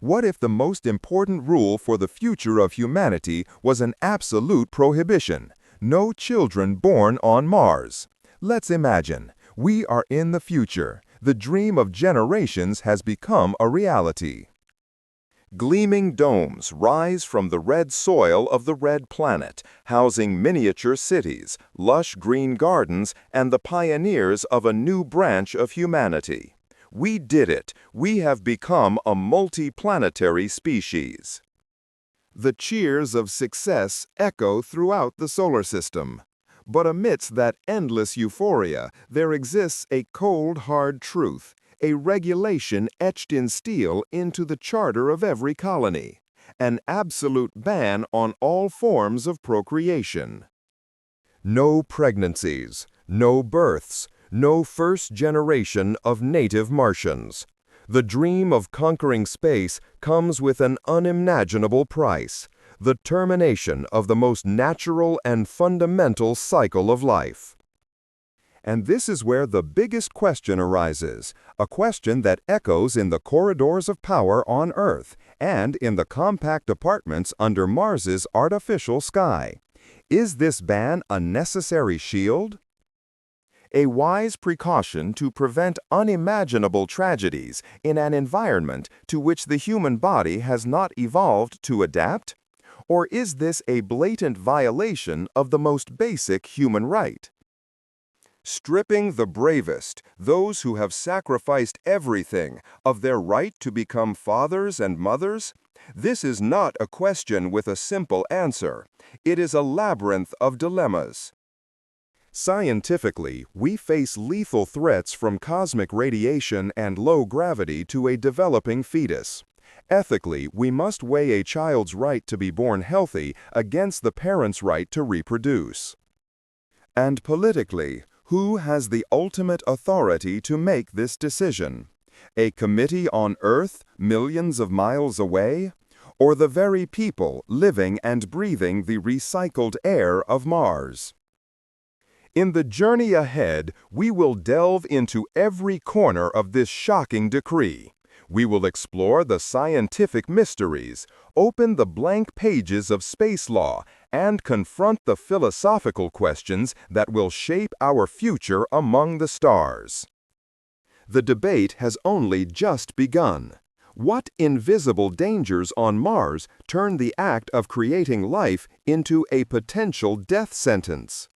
What if the most important rule for the future of humanity was an absolute prohibition? No children born on Mars. Let's imagine. We are in the future. The dream of generations has become a reality. Gleaming domes rise from the red soil of the red planet, housing miniature cities, lush green gardens, and the pioneers of a new branch of humanity. We did it. We have become a multi-planetary species. The cheers of success echo throughout the solar system. But amidst that endless euphoria, there exists a cold, hard truth, a regulation etched in steel into the charter of every colony, an absolute ban on all forms of procreation. No pregnancies, no births, no first generation of native Martians. The dream of conquering space comes with an unimaginable price, the termination of the most natural and fundamental cycle of life. And this is where the biggest question arises, a question that echoes in the corridors of power on Earth and in the compact apartments under Mars's artificial sky. Is this ban a necessary shield? A wise precaution to prevent unimaginable tragedies in an environment to which the human body has not evolved to adapt? Or is this a blatant violation of the most basic human right? Stripping the bravest, those who have sacrificed everything, of their right to become fathers and mothers? This is not a question with a simple answer. It is a labyrinth of dilemmas. Scientifically, we face lethal threats from cosmic radiation and low gravity to a developing fetus. Ethically, we must weigh a child's right to be born healthy against the parent's right to reproduce. And politically, who has the ultimate authority to make this decision? A committee on Earth, millions of miles away? Or the very people living and breathing the recycled air of Mars? In the journey ahead, we will delve into every corner of this shocking decree. We will explore the scientific mysteries, open the blank pages of space law, and confront the philosophical questions that will shape our future among the stars. The debate has only just begun. What invisible dangers on Mars turn the act of creating life into a potential death sentence?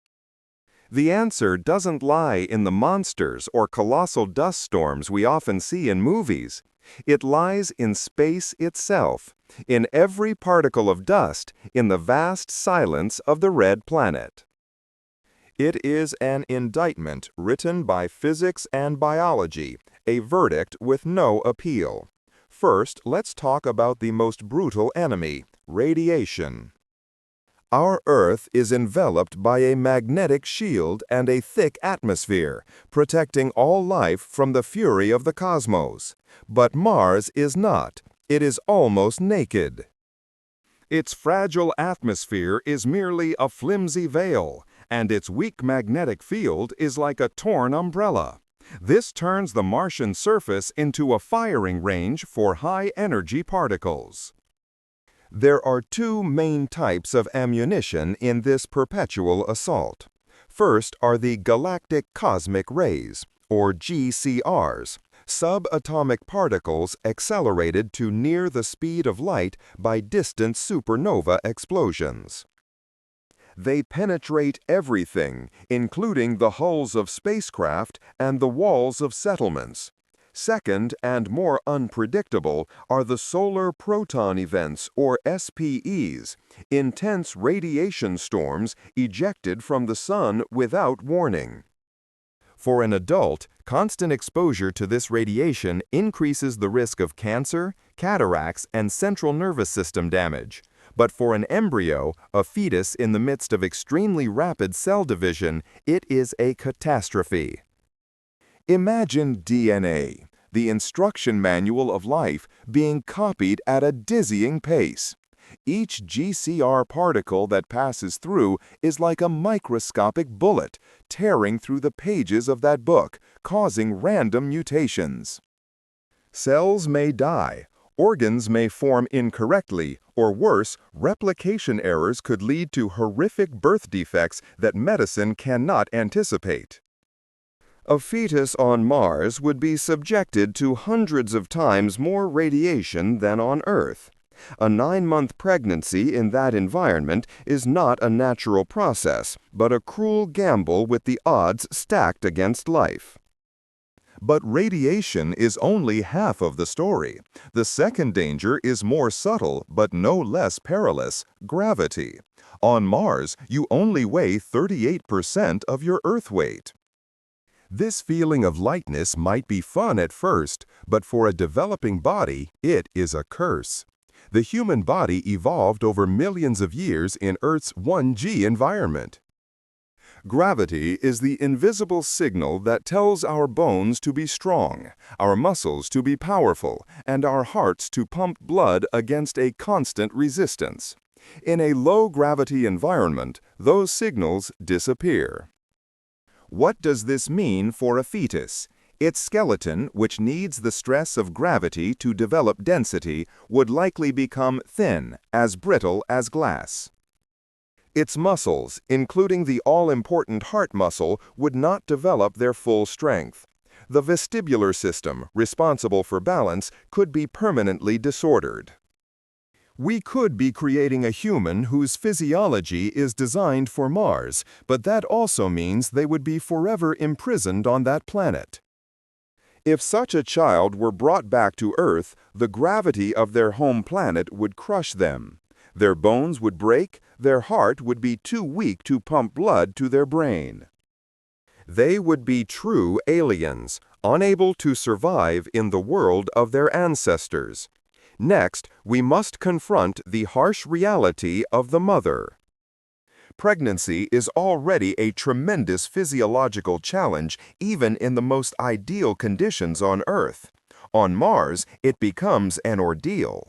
The answer doesn't lie in the monsters or colossal dust storms we often see in movies. It lies in space itself, in every particle of dust, in the vast silence of the red planet. It is an indictment written by physics and biology, a verdict with no appeal. First, let's talk about the most brutal enemy, radiation. Our Earth is enveloped by a magnetic shield and a thick atmosphere, protecting all life from the fury of the cosmos. But Mars is not. It is almost naked. Its fragile atmosphere is merely a flimsy veil, and its weak magnetic field is like a torn umbrella. This turns the Martian surface into a firing range for high-energy particles. There are two main types of ammunition in this perpetual assault. First are the galactic cosmic rays, or GCRs, subatomic particles accelerated to near the speed of light by distant supernova explosions. They penetrate everything, including the hulls of spacecraft and the walls of settlements. Second, and more unpredictable, are the solar proton events, or SPEs, intense radiation storms ejected from the sun without warning. For an adult, constant exposure to this radiation increases the risk of cancer, cataracts, and central nervous system damage. But for an embryo, a fetus in the midst of extremely rapid cell division, it is a catastrophe. Imagine DNA, the instruction manual of life, being copied at a dizzying pace. Each GCR particle that passes through is like a microscopic bullet, tearing through the pages of that book, causing random mutations. Cells may die, Organs may form incorrectly, or worse, replication errors could lead to horrific birth defects that medicine cannot anticipate. A fetus on Mars would be subjected to hundreds of times more radiation than on Earth. A 9-month pregnancy in that environment is not a natural process, but a cruel gamble with the odds stacked against life. But radiation is only half of the story. The second danger is more subtle, but no less perilous: gravity. On Mars, you only weigh 38% of your Earth weight. This feeling of lightness might be fun at first, but for a developing body, it is a curse. The human body evolved over millions of years in Earth's 1G environment. Gravity is the invisible signal that tells our bones to be strong, our muscles to be powerful, and our hearts to pump blood against a constant resistance. In a low-gravity environment, those signals disappear. What does this mean for a fetus? Its skeleton, which needs the stress of gravity to develop density, would likely become thin, as brittle as glass. Its muscles, including the all-important heart muscle, would not develop their full strength. The vestibular system, responsible for balance, could be permanently disordered. We could be creating a human whose physiology is designed for Mars, but that also means they would be forever imprisoned on that planet. If such a child were brought back to Earth, the gravity of their home planet would crush them. Their bones would break, their heart would be too weak to pump blood to their brain. They would be true aliens, unable to survive in the world of their ancestors. Next, we must confront the harsh reality of the mother. Pregnancy is already a tremendous physiological challenge, even in the most ideal conditions on Earth. On Mars, it becomes an ordeal.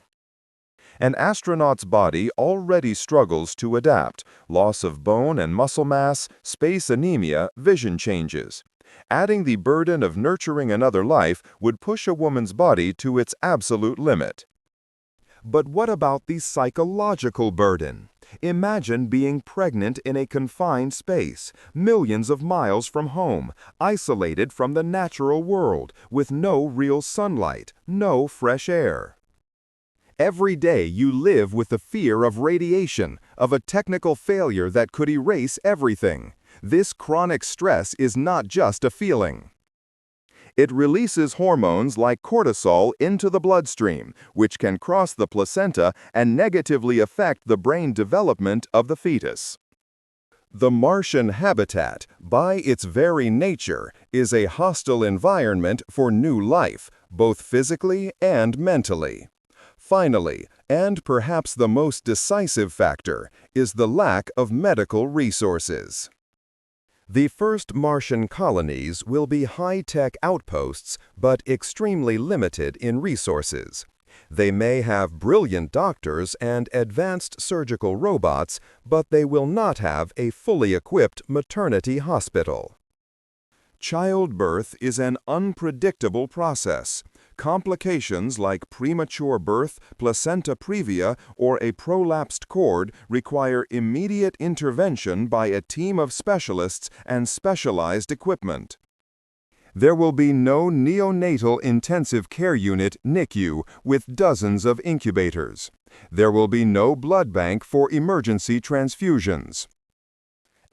An astronaut's body already struggles to adapt: loss of bone and muscle mass, space anemia, vision changes. Adding the burden of nurturing another life would push a woman's body to its absolute limit. But what about the psychological burden? Imagine being pregnant in a confined space, millions of miles from home, isolated from the natural world, with no real sunlight, no fresh air. Every day you live with the fear of radiation, of a technical failure that could erase everything. This chronic stress is not just a feeling. It releases hormones like cortisol into the bloodstream, which can cross the placenta and negatively affect the brain development of the fetus. The Martian habitat, by its very nature, is a hostile environment for new life, both physically and mentally. Finally, and perhaps the most decisive factor, is the lack of medical resources. The first Martian colonies will be high-tech outposts, but extremely limited in resources. They may have brilliant doctors and advanced surgical robots, but they will not have a fully equipped maternity hospital. Childbirth is an unpredictable process. Complications like premature birth, placenta previa, or a prolapsed cord require immediate intervention by a team of specialists and specialized equipment. There will be no neonatal intensive care unit (NICU) with dozens of incubators. There will be no blood bank for emergency transfusions.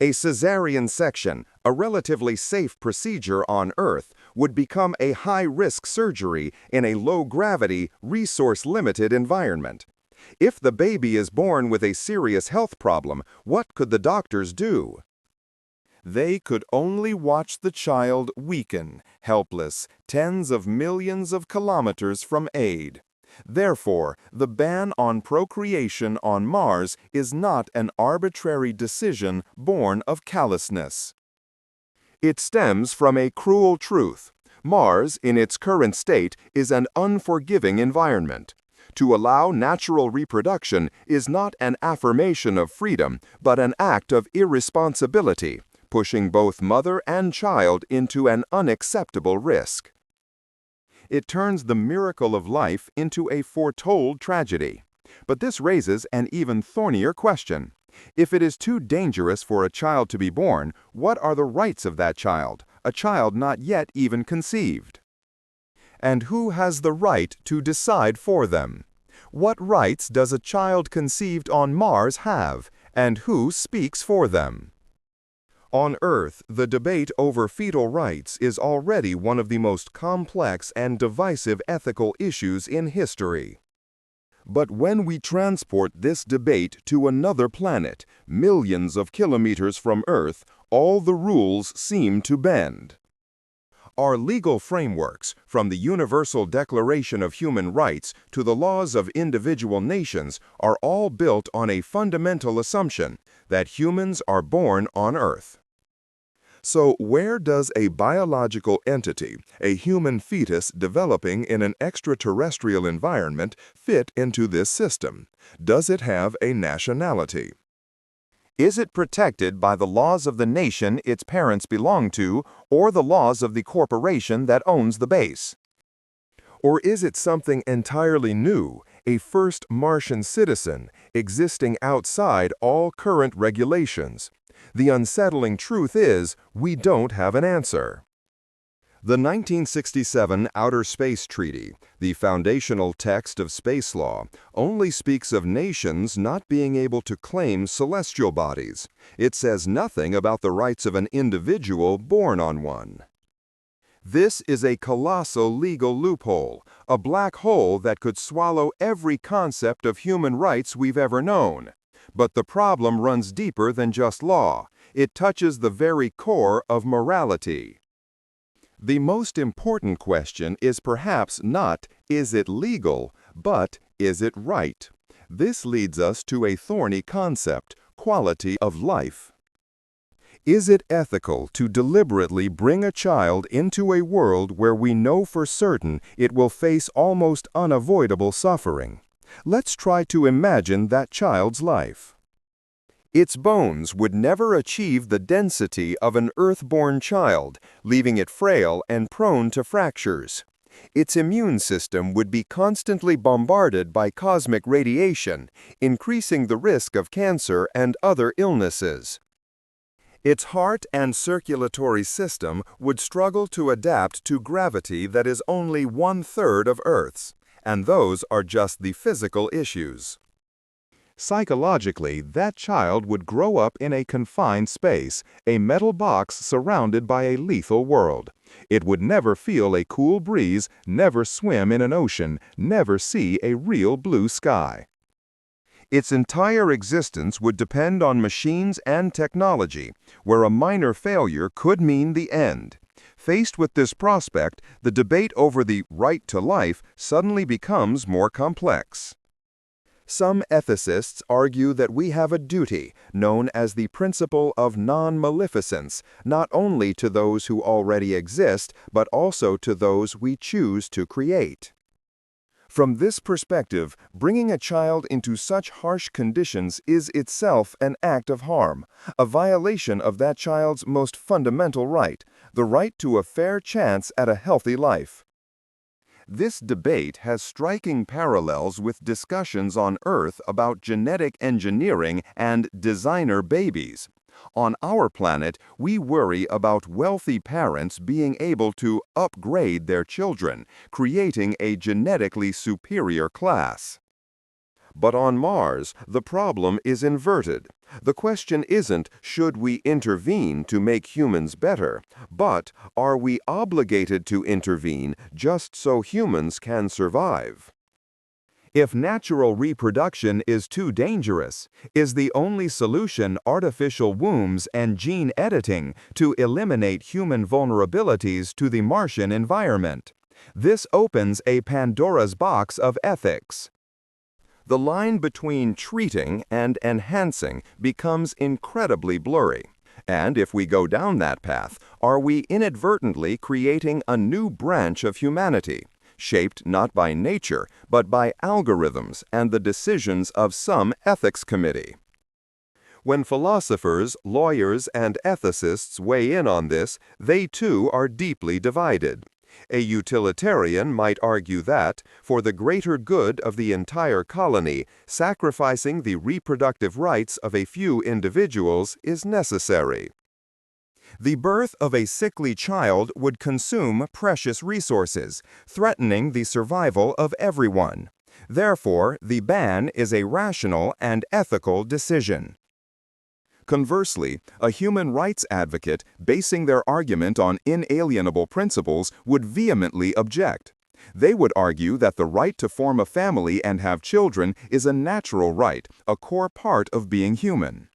A cesarean section, a relatively safe procedure on Earth, would become a high-risk surgery in a low-gravity, resource-limited environment. If the baby is born with a serious health problem, what could the doctors do? They could only watch the child weaken, helpless, tens of millions of kilometers from aid. Therefore, the ban on procreation on Mars is not an arbitrary decision born of callousness. It stems from a cruel truth. Mars, in its current state, is an unforgiving environment. To allow natural reproduction is not an affirmation of freedom, but an act of irresponsibility, pushing both mother and child into an unacceptable risk. It turns the miracle of life into a foretold tragedy. But this raises an even thornier question. If it is too dangerous for a child to be born, what are the rights of that child, a child not yet even conceived? And who has the right to decide for them? What rights does a child conceived on Mars have, and who speaks for them? On Earth, the debate over fetal rights is already one of the most complex and divisive ethical issues in history. But when we transport this debate to another planet, millions of kilometers from Earth, all the rules seem to bend. Our legal frameworks, from the Universal Declaration of Human Rights to the laws of individual nations, are all built on a fundamental assumption that humans are born on Earth. So where does a biological entity, a human fetus developing in an extraterrestrial environment, fit into this system? Does it have a nationality? Is it protected by the laws of the nation its parents belong to, or the laws of the corporation that owns the base? Or is it something entirely new, a first Martian citizen, existing outside all current regulations? The unsettling truth is, we don't have an answer. The 1967 Outer Space Treaty, the foundational text of space law, only speaks of nations not being able to claim celestial bodies. It says nothing about the rights of an individual born on one. This is a colossal legal loophole, a black hole that could swallow every concept of human rights we've ever known. But the problem runs deeper than just law. It touches the very core of morality. The most important question is perhaps not, is it legal, but is it right? This leads us to a thorny concept, quality of life. Is it ethical to deliberately bring a child into a world where we know for certain it will face almost unavoidable suffering? Let's try to imagine that child's life. Its bones would never achieve the density of an Earth-born child, leaving it frail and prone to fractures. Its immune system would be constantly bombarded by cosmic radiation, increasing the risk of cancer and other illnesses. Its heart and circulatory system would struggle to adapt to gravity that is only 1/3 of Earth's, and those are just the physical issues. Psychologically, that child would grow up in a confined space, a metal box surrounded by a lethal world. It would never feel a cool breeze, never swim in an ocean, never see a real blue sky. Its entire existence would depend on machines and technology, where a minor failure could mean the end. Faced with this prospect, the debate over the right to life suddenly becomes more complex. Some ethicists argue that we have a duty, known as the principle of non-maleficence, not only to those who already exist, but also to those we choose to create. From this perspective, bringing a child into such harsh conditions is itself an act of harm, a violation of that child's most fundamental right, the right to a fair chance at a healthy life. This debate has striking parallels with discussions on Earth about genetic engineering and designer babies. On our planet, we worry about wealthy parents being able to upgrade their children, creating a genetically superior class. But on Mars, the problem is inverted. The question isn't, should we intervene to make humans better, but are we obligated to intervene just so humans can survive? If natural reproduction is too dangerous, is the only solution artificial wombs and gene editing to eliminate human vulnerabilities to the Martian environment? This opens a Pandora's box of ethics. The line between treating and enhancing becomes incredibly blurry. And if we go down that path, are we inadvertently creating a new branch of humanity, shaped not by nature, but by algorithms and the decisions of some ethics committee? When philosophers, lawyers, and ethicists weigh in on this, they too are deeply divided. A utilitarian might argue that, for the greater good of the entire colony, sacrificing the reproductive rights of a few individuals is necessary. The birth of a sickly child would consume precious resources, threatening the survival of everyone. Therefore, the ban is a rational and ethical decision. Conversely, a human rights advocate basing their argument on inalienable principles would vehemently object. They would argue that the right to form a family and have children is a natural right, a core part of being human.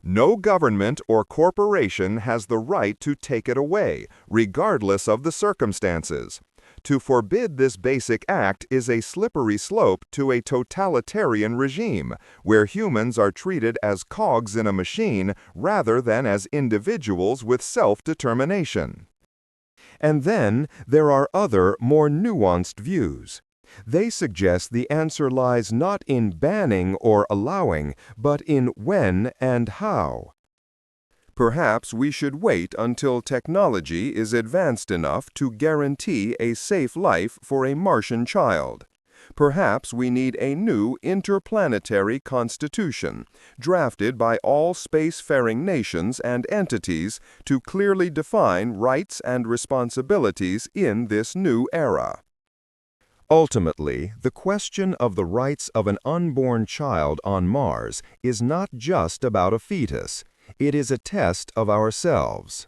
No government or corporation has the right to take it away, regardless of the circumstances. To forbid this basic act is a slippery slope to a totalitarian regime, where humans are treated as cogs in a machine rather than as individuals with self-determination. And then there are other, more nuanced views. They suggest the answer lies not in banning or allowing, but in when and how. Perhaps we should wait until technology is advanced enough to guarantee a safe life for a Martian child. Perhaps we need a new interplanetary constitution, drafted by all spacefaring nations and entities to clearly define rights and responsibilities in this new era. Ultimately, the question of the rights of an unborn child on Mars is not just about a fetus. It is a test of ourselves.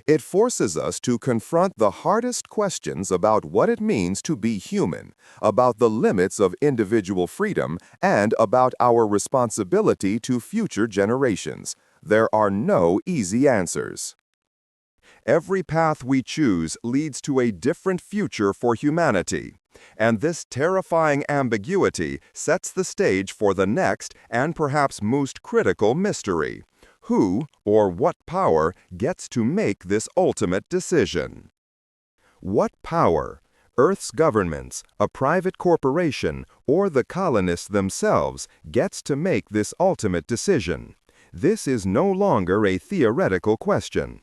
It forces us to confront the hardest questions about what it means to be human, about the limits of individual freedom, and about our responsibility to future generations. There are no easy answers. Every path we choose leads to a different future for humanity, and this terrifying ambiguity sets the stage for the next and perhaps most critical mystery. Who, or what power, gets to make this ultimate decision? What power, Earth's governments, a private corporation, or the colonists themselves, gets to make this ultimate decision? This is no longer a theoretical question.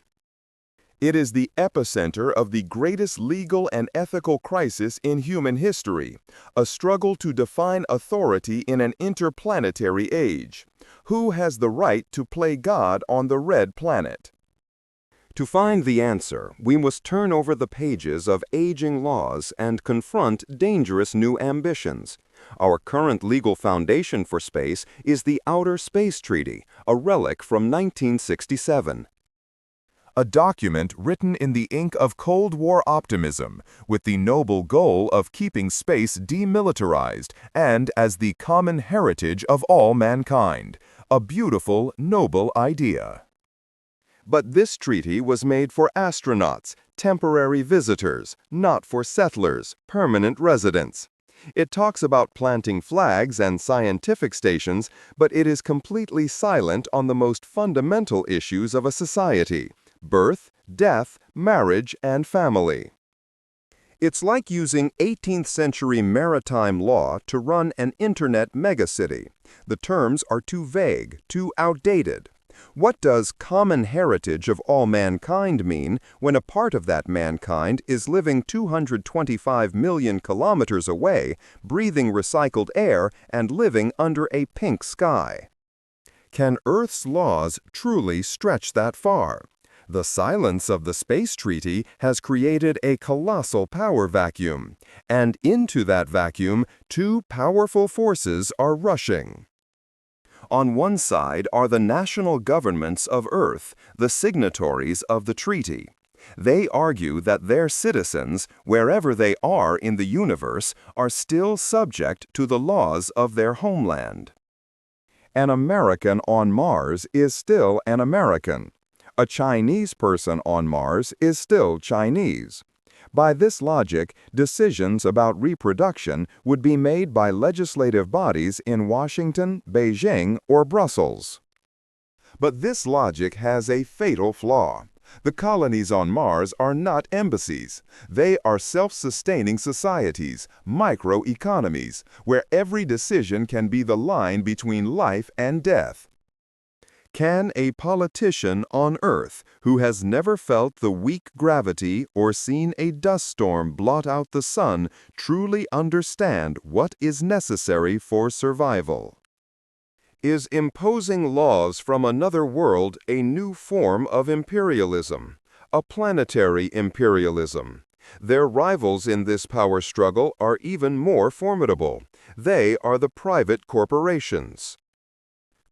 It is the epicenter of the greatest legal and ethical crisis in human history, a struggle to define authority in an interplanetary age. Who has the right to play God on the red planet? To find the answer, we must turn over the pages of aging laws and confront dangerous new ambitions. Our current legal foundation for space is the Outer Space Treaty, a relic from 1967. A document written in the ink of Cold War optimism, with the noble goal of keeping space demilitarized and as the common heritage of all mankind. A beautiful, noble idea. But this treaty was made for astronauts, temporary visitors, not for settlers, permanent residents. It talks about planting flags and scientific stations, but it is completely silent on the most fundamental issues of a society: birth, death, marriage, and family. It's like using 18th century maritime law to run an internet megacity. The terms are too vague, too outdated. What does common heritage of all mankind mean when a part of that mankind is living 225 million kilometers away, breathing recycled air, and living under a pink sky? Can Earth's laws truly stretch that far? The silence of the Space Treaty has created a colossal power vacuum, and into that vacuum, two powerful forces are rushing. On one side are the national governments of Earth, the signatories of the treaty. They argue that their citizens, wherever they are in the universe, are still subject to the laws of their homeland. An American on Mars is still an American. A Chinese person on Mars is still Chinese. By this logic, decisions about reproduction would be made by legislative bodies in Washington, Beijing, or Brussels. But this logic has a fatal flaw. The colonies on Mars are not embassies. They are self-sustaining societies, microeconomies, where every decision can be the line between life and death. Can a politician on Earth who has never felt the weak gravity or seen a dust storm blot out the sun truly understand what is necessary for survival? Is imposing laws from another world a new form of imperialism? A planetary imperialism? Their rivals in this power struggle are even more formidable. They are the private corporations.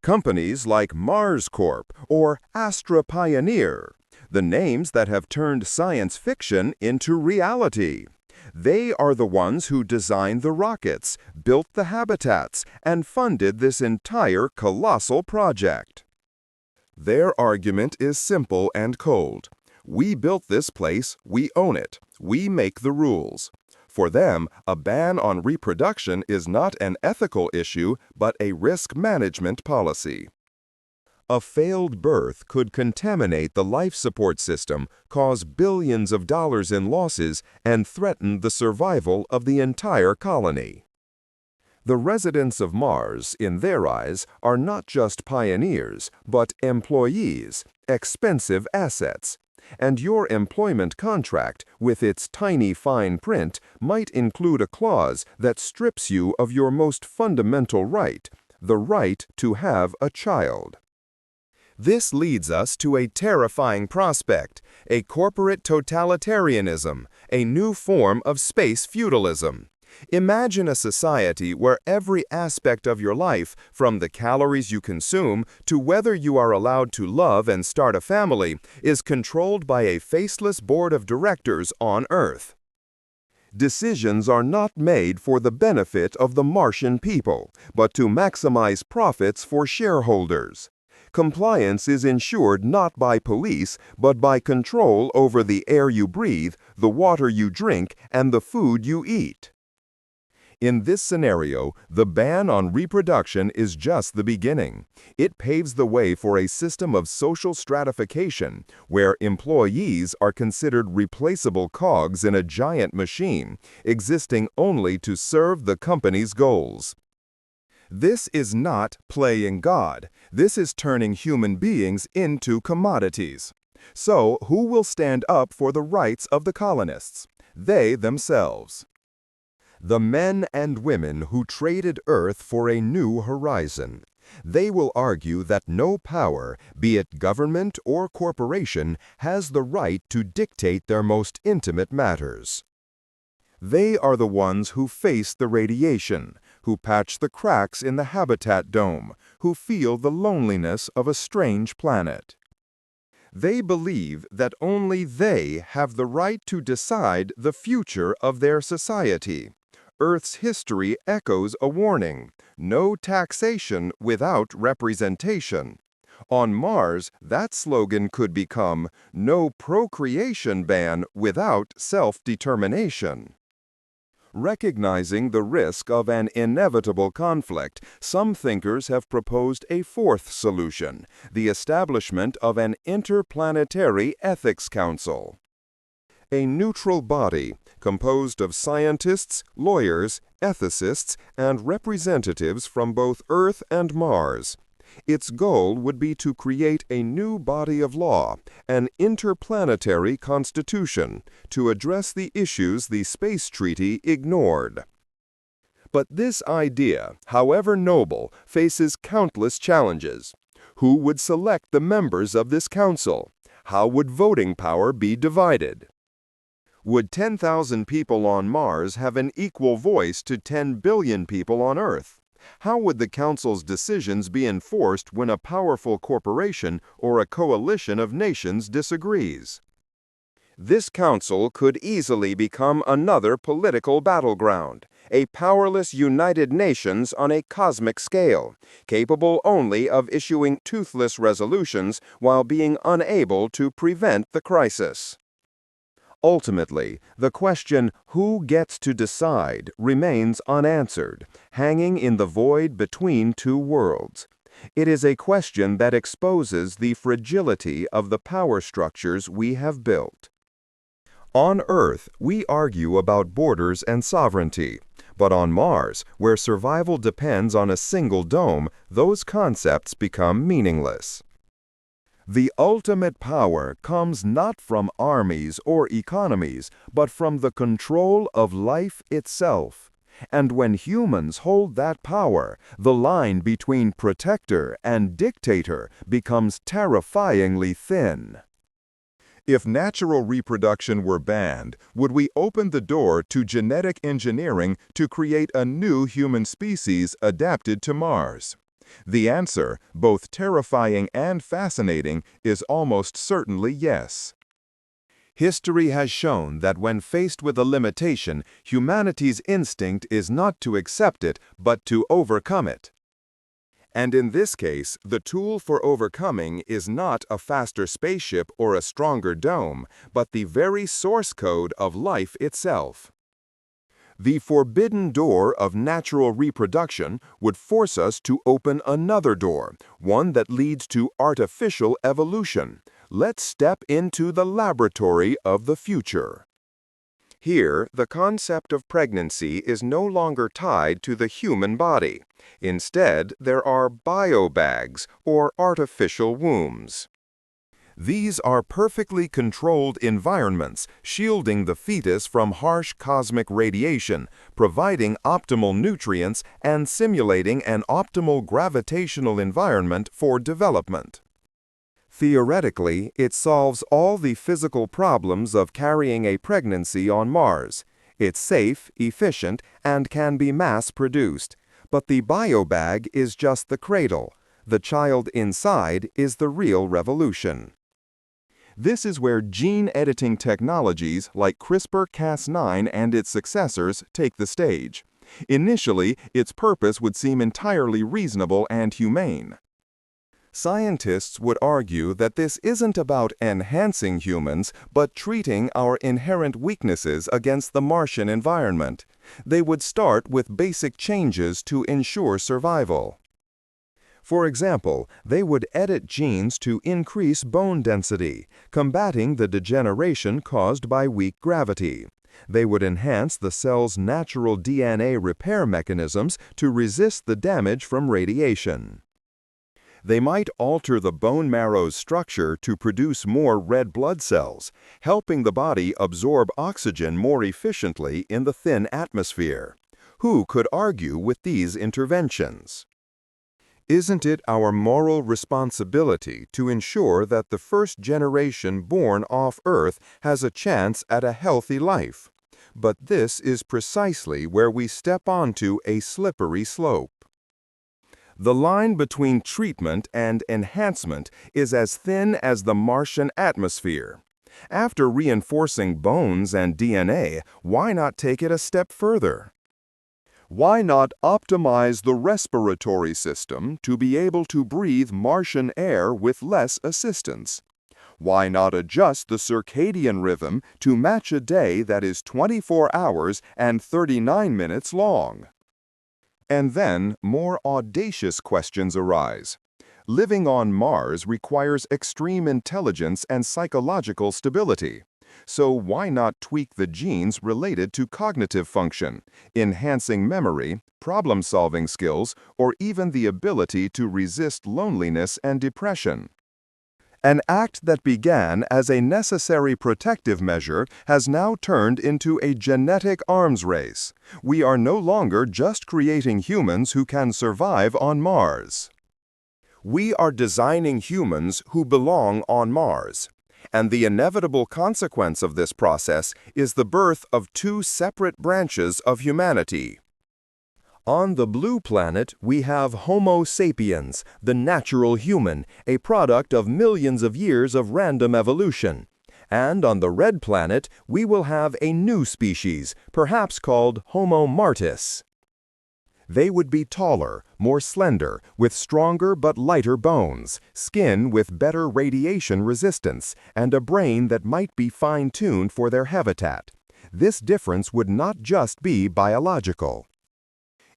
Companies like Mars Corp or Astra Pioneer, the names that have turned science fiction into reality. They are the ones who designed the rockets, built the habitats, and funded this entire colossal project. Their argument is simple and cold. We built this place, we own it, we make the rules. For them, a ban on reproduction is not an ethical issue, but a risk management policy. A failed birth could contaminate the life support system, cause billions of dollars in losses, and threaten the survival of the entire colony. The residents of Mars, in their eyes, are not just pioneers, but employees, expensive assets. And your employment contract, with its tiny fine print, might include a clause that strips you of your most fundamental right, the right to have a child. This leads us to a terrifying prospect, a corporate totalitarianism, a new form of space feudalism. Imagine a society where every aspect of your life, from the calories you consume to whether you are allowed to love and start a family, is controlled by a faceless board of directors on Earth. Decisions are not made for the benefit of the Martian people, but to maximize profits for shareholders. Compliance is ensured not by police, but by control over the air you breathe, the water you drink, and the food you eat. In this scenario, the ban on reproduction is just the beginning. It paves the way for a system of social stratification, where employees are considered replaceable cogs in a giant machine, existing only to serve the company's goals. This is not playing God. This is turning human beings into commodities. So, who will stand up for the rights of the colonists? They themselves. The men and women who traded Earth for a new horizon. They will argue that no power, be it government or corporation, has the right to dictate their most intimate matters. They are the ones who face the radiation, who patch the cracks in the habitat dome, who feel the loneliness of a strange planet. They believe that only they have the right to decide the future of their society. Earth's history echoes a warning: no taxation without representation. On Mars, that slogan could become no procreation ban without self-determination. Recognizing the risk of an inevitable conflict, some thinkers have proposed a fourth solution: the establishment of an interplanetary ethics council. A neutral body composed of scientists, lawyers, ethicists, and representatives from both Earth and Mars. Its goal would be to create a new body of law, an interplanetary constitution, to address the issues the Space Treaty ignored. But this idea, however noble, faces countless challenges. Who would select the members of this council? How would voting power be divided? Would 10,000 people on Mars have an equal voice to 10 billion people on Earth? How would the Council's decisions be enforced when a powerful corporation or a coalition of nations disagrees? This council could easily become another political battleground, a powerless United Nations on a cosmic scale, capable only of issuing toothless resolutions while being unable to prevent the crisis. Ultimately, the question, who gets to decide, remains unanswered, hanging in the void between two worlds. It is a question that exposes the fragility of the power structures we have built. On Earth, we argue about borders and sovereignty, but on Mars, where survival depends on a single dome, those concepts become meaningless. The ultimate power comes not from armies or economies, but from the control of life itself. And when humans hold that power, the line between protector and dictator becomes terrifyingly thin. If natural reproduction were banned, would we open the door to genetic engineering to create a new human species adapted to Mars? The answer, both terrifying and fascinating, is almost certainly yes. History has shown that when faced with a limitation, humanity's instinct is not to accept it, but to overcome it. And in this case, the tool for overcoming is not a faster spaceship or a stronger dome, but the very source code of life itself. The forbidden door of natural reproduction would force us to open another door, one that leads to artificial evolution. Let's step into the laboratory of the future. Here, the concept of pregnancy is no longer tied to the human body. Instead, there are biobags, or artificial wombs. These are perfectly controlled environments, shielding the fetus from harsh cosmic radiation, providing optimal nutrients, and simulating an optimal gravitational environment for development. Theoretically, it solves all the physical problems of carrying a pregnancy on Mars. It's safe, efficient, and can be mass-produced. But the biobag is just the cradle. The child inside is the real revolution. This is where gene-editing technologies like CRISPR-Cas9 and its successors take the stage. Initially, its purpose would seem entirely reasonable and humane. Scientists would argue that this isn't about enhancing humans, but treating our inherent weaknesses against the Martian environment. They would start with basic changes to ensure survival. For example, they would edit genes to increase bone density, combating the degeneration caused by weak gravity. They would enhance the cell's natural DNA repair mechanisms to resist the damage from radiation. They might alter the bone marrow's structure to produce more red blood cells, helping the body absorb oxygen more efficiently in the thin atmosphere. Who could argue with these interventions? Isn't it our moral responsibility to ensure that the first generation born off Earth has a chance at a healthy life? But this is precisely where we step onto a slippery slope. The line between treatment and enhancement is as thin as the Martian atmosphere. After reinforcing bones and DNA, why not take it a step further? Why not optimize the respiratory system to be able to breathe Martian air with less assistance? Why not adjust the circadian rhythm to match a day that is 24 hours and 39 minutes long? And then, more audacious questions arise. Living on Mars requires extreme intelligence and psychological stability. So why not tweak the genes related to cognitive function, enhancing memory, problem-solving skills, or even the ability to resist loneliness and depression? An act that began as a necessary protective measure has now turned into a genetic arms race. We are no longer just creating humans who can survive on Mars. We are designing humans who belong on Mars. And the inevitable consequence of this process is the birth of two separate branches of humanity. On the blue planet, we have Homo sapiens, the natural human, a product of millions of years of random evolution. And on the red planet, we will have a new species, perhaps called Homo Martis. They would be taller, more slender, with stronger but lighter bones, skin with better radiation resistance, and a brain that might be fine-tuned for their habitat. This difference would not just be biological.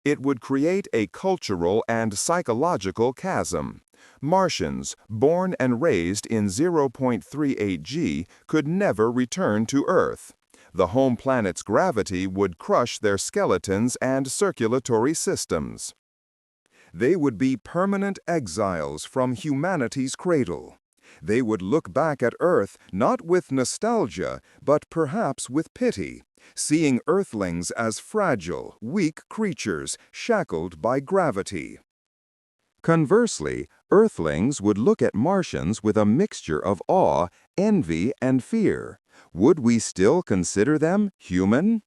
It would create a cultural and psychological chasm. Martians, born and raised in 0.38 G, could never return to Earth. The home planet's gravity would crush their skeletons and circulatory systems. They would be permanent exiles from humanity's cradle. They would look back at Earth not with nostalgia, but perhaps with pity, seeing Earthlings as fragile, weak creatures shackled by gravity. Conversely, Earthlings would look at Martians with a mixture of awe, envy, and fear. Would we still consider them human?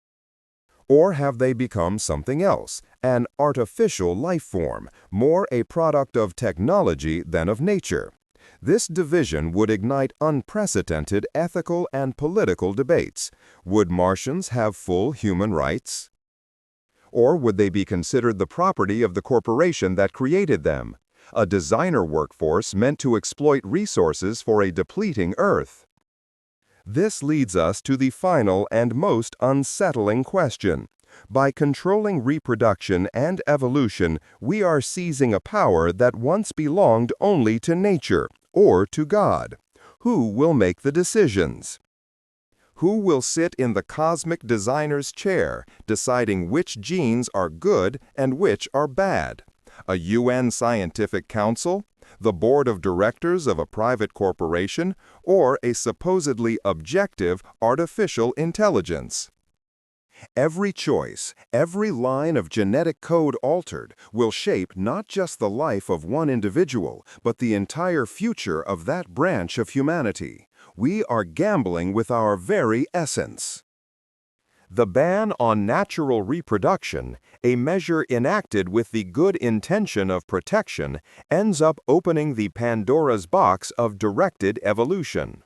Or have they become something else, an artificial life form, more a product of technology than of nature? This division would ignite unprecedented ethical and political debates. Would Martians have full human rights? Or would they be considered the property of the corporation that created them, a designer workforce meant to exploit resources for a depleting Earth? This leads us to the final and most unsettling question. By controlling reproduction and evolution, we are seizing a power that once belonged only to nature or to God. Who will make the decisions? Who will sit in the cosmic designer's chair, deciding which genes are good and which are bad? A UN scientific council? The board of directors of a private corporation? Or a supposedly objective artificial intelligence? Every choice, every line of genetic code altered will shape not just the life of one individual, but the entire future of that branch of humanity. We are gambling with our very essence. The ban on natural reproduction, a measure enacted with the good intention of protection, ends up opening the Pandora's box of directed evolution.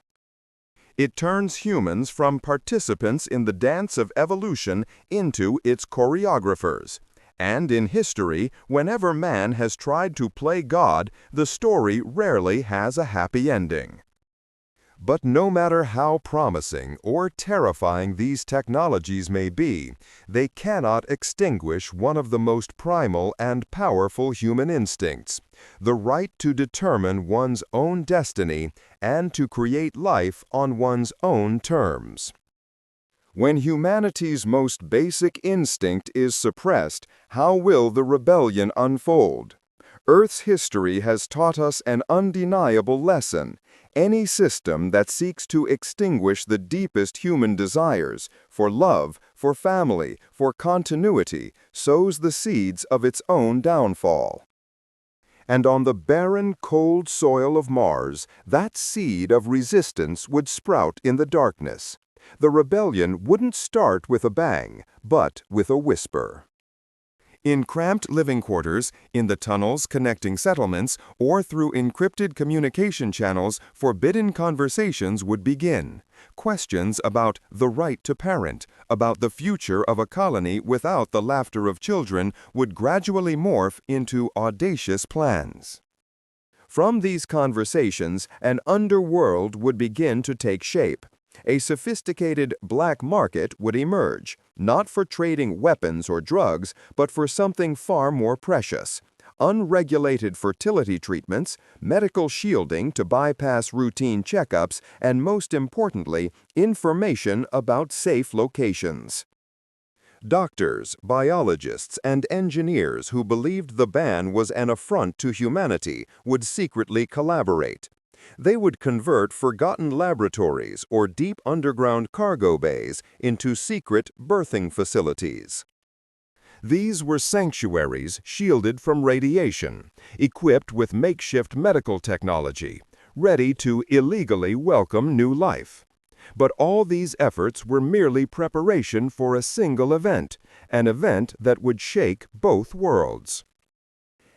It turns humans from participants in the dance of evolution into its choreographers. And in history, whenever man has tried to play God, the story rarely has a happy ending. But no matter how promising or terrifying these technologies may be, they cannot extinguish one of the most primal and powerful human instincts, the right to determine one's own destiny and to create life on one's own terms. When humanity's most basic instinct is suppressed, how will the rebellion unfold? Earth's history has taught us an undeniable lesson. Any system that seeks to extinguish the deepest human desires, for love, for family, for continuity, sows the seeds of its own downfall. And on the barren, cold soil of Mars, that seed of resistance would sprout in the darkness. The rebellion wouldn't start with a bang, but with a whisper. In cramped living quarters, in the tunnels connecting settlements, or through encrypted communication channels, forbidden conversations would begin. Questions about the right to parent, about the future of a colony without the laughter of children, would gradually morph into audacious plans. From these conversations, an underworld would begin to take shape. A sophisticated black market would emerge, not for trading weapons or drugs, but for something far more precious: unregulated fertility treatments, medical shielding to bypass routine checkups, and most importantly, information about safe locations. Doctors, biologists, and engineers who believed the ban was an affront to humanity would secretly collaborate. They would convert forgotten laboratories or deep underground cargo bays into secret birthing facilities. These were sanctuaries shielded from radiation, equipped with makeshift medical technology, ready to illegally welcome new life. But all these efforts were merely preparation for a single event, an event that would shake both worlds.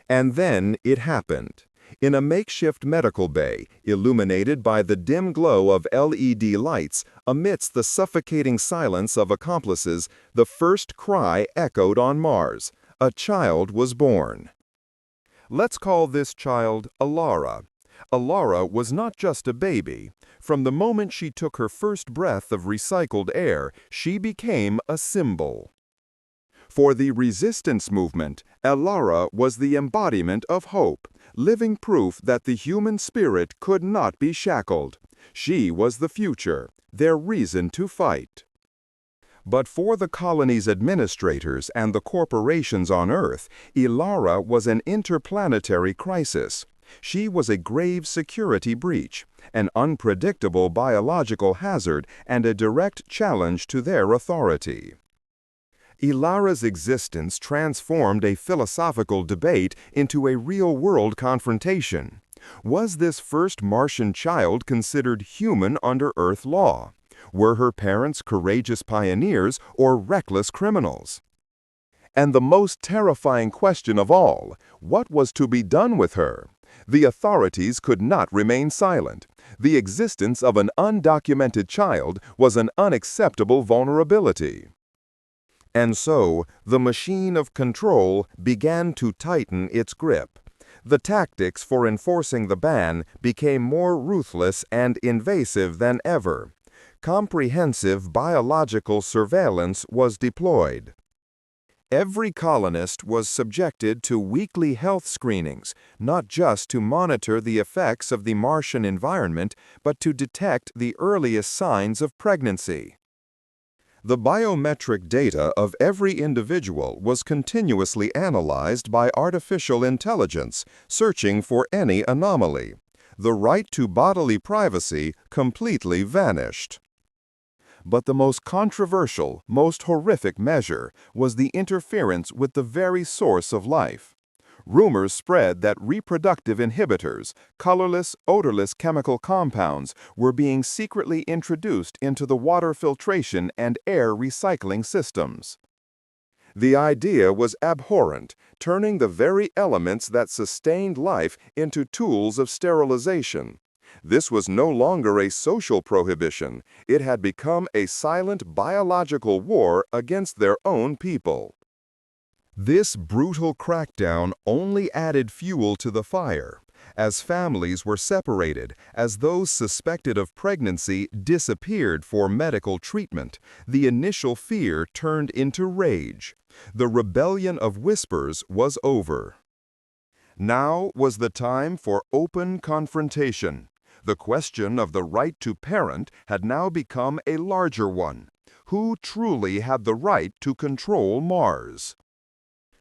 And then it happened. In a makeshift medical bay, illuminated by the dim glow of LED lights, amidst the suffocating silence of accomplices, the first cry echoed on Mars. A child was born. Let's call this child Alara. Alara was not just a baby. From the moment she took her first breath of recycled air, she became a symbol. For the resistance movement, Alara was the embodiment of hope, living proof that the human spirit could not be shackled. She was the future, their reason to fight. But for the colony's administrators and the corporations on Earth, Alara was an interplanetary crisis. She was a grave security breach, an unpredictable biological hazard, and a direct challenge to their authority. Ilara's existence transformed a philosophical debate into a real-world confrontation. Was this first Martian child considered human under Earth law? Were her parents courageous pioneers or reckless criminals? And the most terrifying question of all, what was to be done with her? The authorities could not remain silent. The existence of an undocumented child was an unacceptable vulnerability. And so, the machine of control began to tighten its grip. The tactics for enforcing the ban became more ruthless and invasive than ever. Comprehensive biological surveillance was deployed. Every colonist was subjected to weekly health screenings, not just to monitor the effects of the Martian environment, but to detect the earliest signs of pregnancy. The biometric data of every individual was continuously analyzed by artificial intelligence, searching for any anomaly. The right to bodily privacy completely vanished. But the most controversial, most horrific measure was the interference with the very source of life. Rumors spread that reproductive inhibitors, colorless, odorless chemical compounds, were being secretly introduced into the water filtration and air recycling systems. The idea was abhorrent, turning the very elements that sustained life into tools of sterilization. This was no longer a social prohibition. It had become a silent biological war against their own people. This brutal crackdown only added fuel to the fire. As families were separated, as those suspected of pregnancy disappeared for medical treatment, the initial fear turned into rage. The rebellion of whispers was over. Now was the time for open confrontation. The question of the right to parent had now become a larger one. Who truly had the right to control Mars?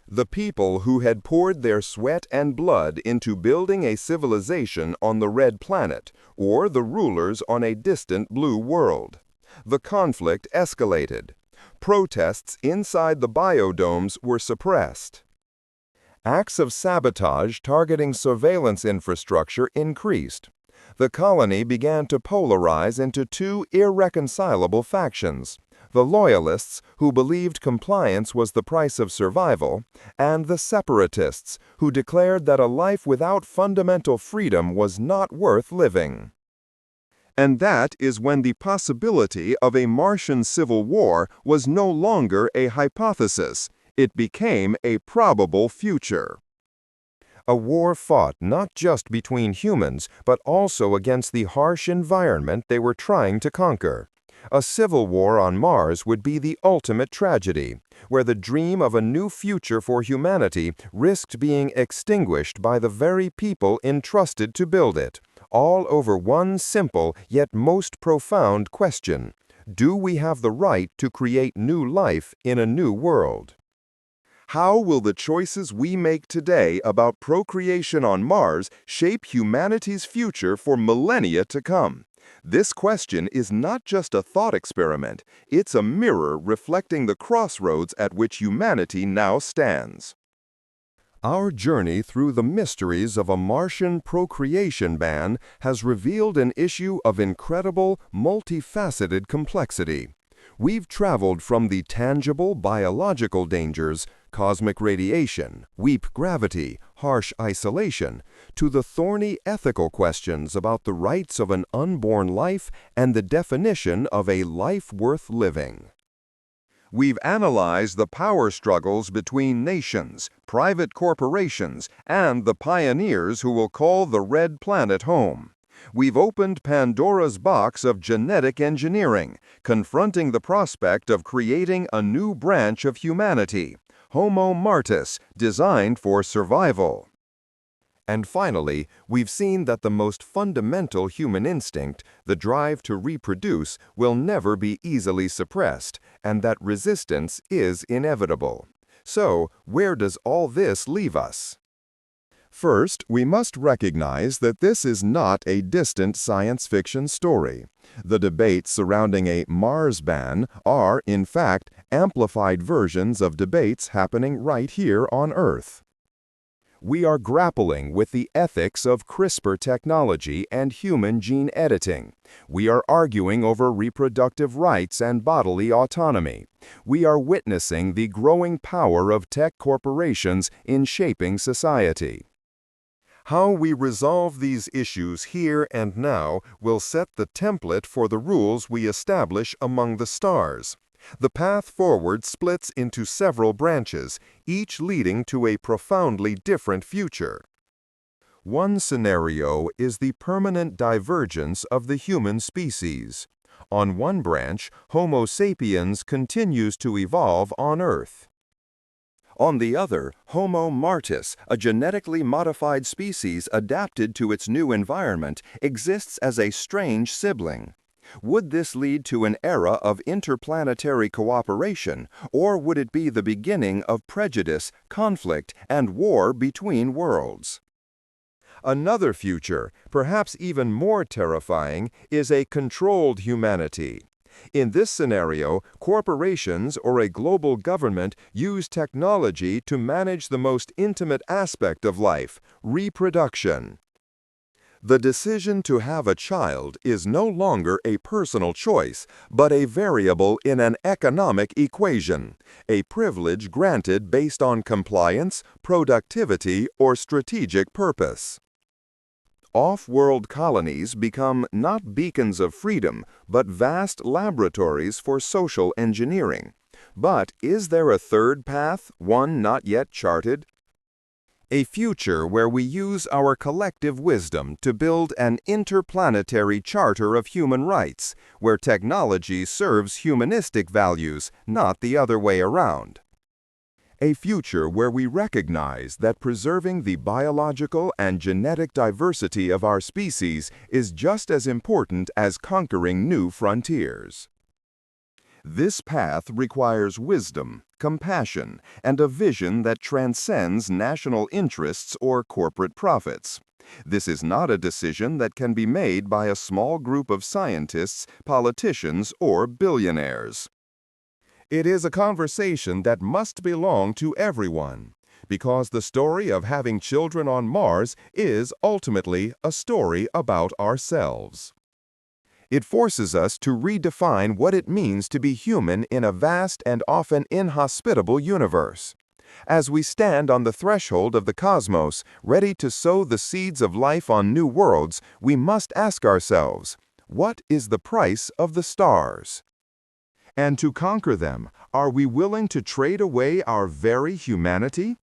The people who had poured their sweat and blood into building a civilization on the red planet, or the rulers on a distant blue world. The conflict escalated. Protests inside the biodomes were suppressed. Acts of sabotage targeting surveillance infrastructure increased. The colony began to polarize into two irreconcilable factions: the loyalists, who believed compliance was the price of survival, and the separatists, who declared that a life without fundamental freedom was not worth living. And that is when the possibility of a Martian civil war was no longer a hypothesis. It became a probable future. A war fought not just between humans, but also against the harsh environment they were trying to conquer. A civil war on Mars would be the ultimate tragedy, where the dream of a new future for humanity risked being extinguished by the very people entrusted to build it, all over one simple yet most profound question: do we have the right to create new life in a new world? How will the choices we make today about procreation on Mars shape humanity's future for millennia to come? This question is not just a thought experiment, it's a mirror reflecting the crossroads at which humanity now stands. Our journey through the mysteries of a Martian procreation ban has revealed an issue of incredible, multifaceted complexity. We've traveled from the tangible biological dangers, cosmic radiation, weak gravity, harsh isolation, to the thorny ethical questions about the rights of an unborn life and the definition of a life worth living. We've analyzed the power struggles between nations, private corporations, and the pioneers who will call the Red Planet home. We've opened Pandora's box of genetic engineering, confronting the prospect of creating a new branch of humanity, Homo Martis, designed for survival. And finally, we've seen that the most fundamental human instinct, the drive to reproduce, will never be easily suppressed, and that resistance is inevitable. So, where does all this leave us? First, we must recognize that this is not a distant science fiction story. The debates surrounding a Mars ban are, in fact, amplified versions of debates happening right here on Earth. We are grappling with the ethics of CRISPR technology and human gene editing. We are arguing over reproductive rights and bodily autonomy. We are witnessing the growing power of tech corporations in shaping society. How we resolve these issues here and now will set the template for the rules we establish among the stars. The path forward splits into several branches, each leading to a profoundly different future. One scenario is the permanent divergence of the human species. On one branch, Homo sapiens continues to evolve on Earth. On the other, Homo Martis, a genetically modified species adapted to its new environment, exists as a strange sibling. Would this lead to an era of interplanetary cooperation, or would it be the beginning of prejudice, conflict, and war between worlds? Another future, perhaps even more terrifying, is a controlled humanity. In this scenario, corporations or a global government use technology to manage the most intimate aspect of life, reproduction. The decision to have a child is no longer a personal choice, but a variable in an economic equation, a privilege granted based on compliance, productivity, or strategic purpose. Off-world colonies become not beacons of freedom, but vast laboratories for social engineering. But is there a third path, one not yet charted? A future where we use our collective wisdom to build an interplanetary charter of human rights, where technology serves humanistic values, not the other way around. A future where we recognize that preserving the biological and genetic diversity of our species is just as important as conquering new frontiers. This path requires wisdom, compassion, and a vision that transcends national interests or corporate profits. This is not a decision that can be made by a small group of scientists, politicians, or billionaires. It is a conversation that must belong to everyone, because the story of having children on Mars is ultimately a story about ourselves. It forces us to redefine what it means to be human in a vast and often inhospitable universe. As we stand on the threshold of the cosmos, ready to sow the seeds of life on new worlds, we must ask ourselves, what is the price of the stars? And to conquer them, are we willing to trade away our very humanity?